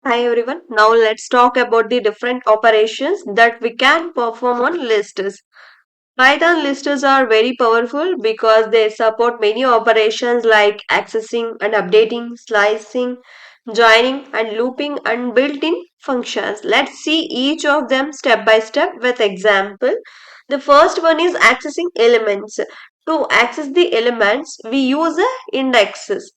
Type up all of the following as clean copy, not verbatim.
Hi everyone. Now let's talk about the different operations that we can perform on lists. Python lists are very powerful because they support many operations like accessing and updating, slicing, joining and looping and built-in functions. Let's see each of them step by step with example. The first one is accessing elements. To access the elements, we use indexes.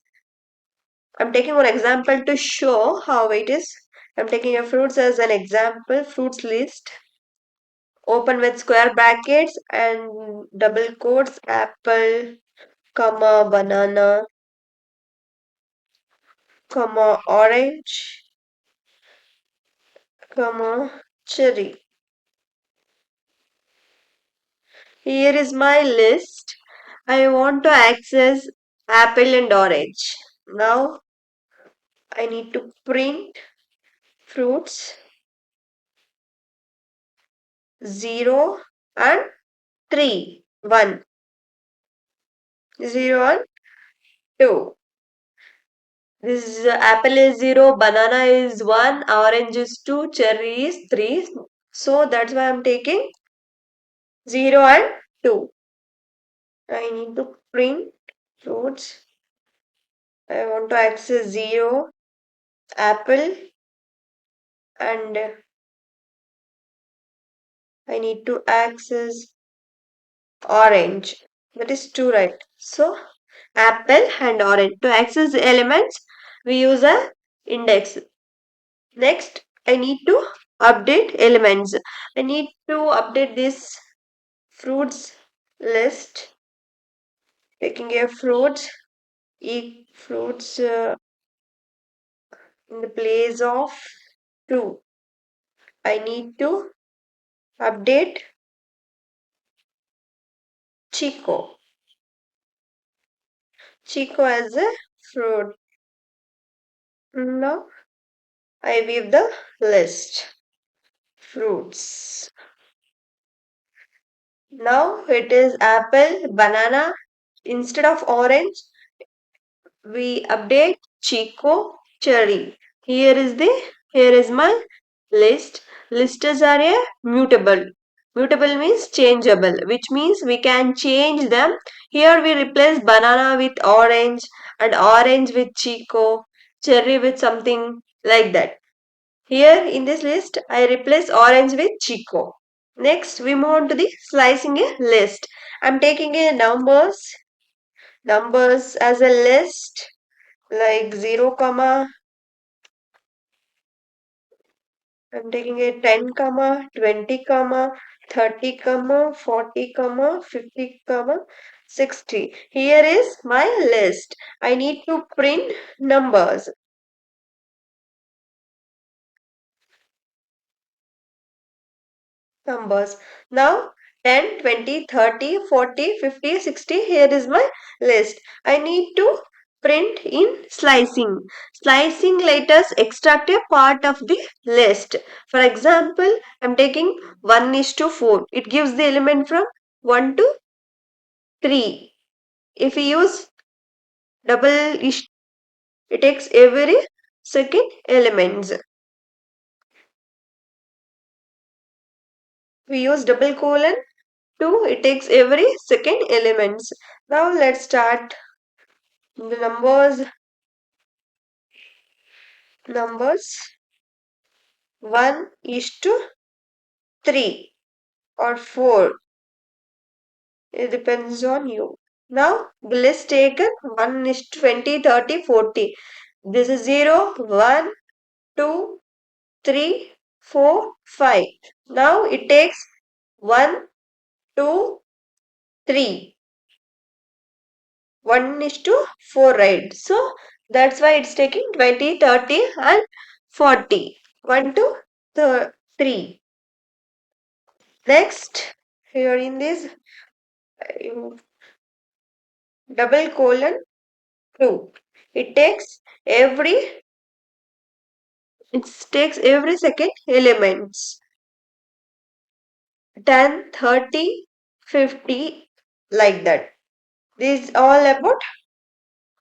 I'm taking one example to show how it is. I'm taking a fruits as an example, fruits list, open with square brackets and double quotes, apple, comma, banana, comma, orange, comma, cherry. Here is my list. I want to access apple and orange. Now I need to print fruits 0 and 3, 1, 0 and 2. This is apple is 0, banana is 1, orange is 2, cherry is 3. So that's why I'm taking 0 and 2. I need to print fruits. I want to access 0, apple, and I need to access orange. That is 2, right? So apple and orange. To access the elements, we use a index. Next, I need to update elements. I need to update this fruits list, taking a fruits in the place of 2. I need to update chico as a fruit. Now I weave the list fruits. Now it is apple, banana. Instead of orange, we update chico, cherry. Here is my list. Lists are a mutable. Mutable means changeable, which means we can change them. Here we replace banana with orange and orange with chico, cherry with something like that. Here in this list, I replace orange with chico. Next, we move on to the slicing a list. I'm taking a numbers as a list like 0 comma. I'm taking a 10 comma, 20 comma, 30 comma, 40 comma, 50 comma, 60. Here is my list. I need to print numbers. Now 10, 20, 30, 40, 50, 60. Here is my list. I need to print in slicing. Slicing let us extract a part of the list. For example, I'm taking 1 is to 4. It gives the element from 1 to 3. If we use double ish, it takes every second elements. We use double colon 2, it takes every second elements. Now let's start the numbers 1 is to 3 or 4. It depends on you. Now the list taken 1 is 20, 30, 40. This is 0, 1, 2, 3, 4, 5. Now it takes 1, 2, 3. 1 is to 4, right? So that's why it's taking 20, 30 and 40. 1 to 3. Next, here in this uh, double colon 2. It takes every it takes every second elements 10, 30, 50 like that. This is all about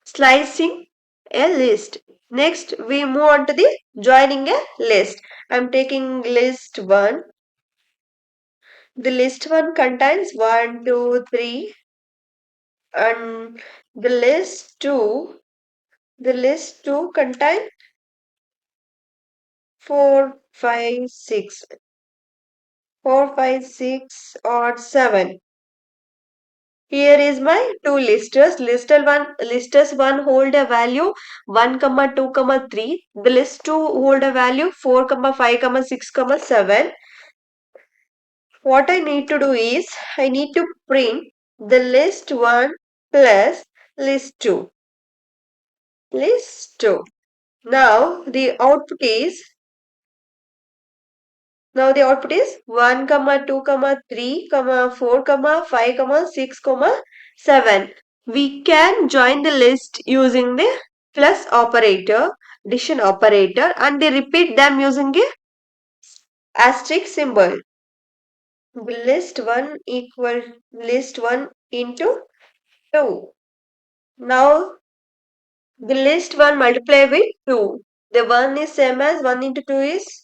slicing a list. Next, we move on to the joining a list. I'm taking list 1. The list 1 contains 1, 2, 3, and the list 2 contains 4, 5, 6, 4, 5, 6, or 7. Here is my two listers. Listers 1 hold a value 1, comma 2, comma 3. The list 2 hold a value 4, comma 5, comma 6, comma 7. What I need to do is I need to print the list 1 plus list 2. List 2. Now the output is Now the output is 1, comma 2, comma 3, comma 4, comma 5, comma 6, comma 7. We can join the list using the plus operator, addition operator, and they repeat them using a asterisk symbol. List 1 equal list 1 into 2. Now the list 1 multiply with 2. The 1 is same as 1 into 2 is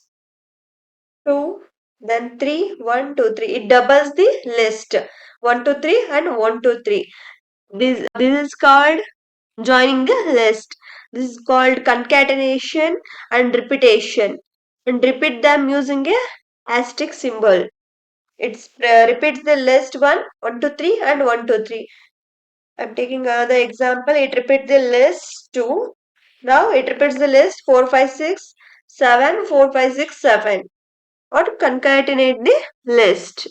2, then 3, 1, 2, 3. It doubles the list 1, 2, 3 and 1, 2, 3. This is called joining the list. This is called concatenation and repetition. And repeat them using a asterisk symbol. It repeats the list 1, 1, 2, 3 and 1, 2, 3. I'm taking another example. It repeats the list 2. Now it repeats the list 4, 5, 6, 7, 4, 5, 6, 7. Or concatenate the list.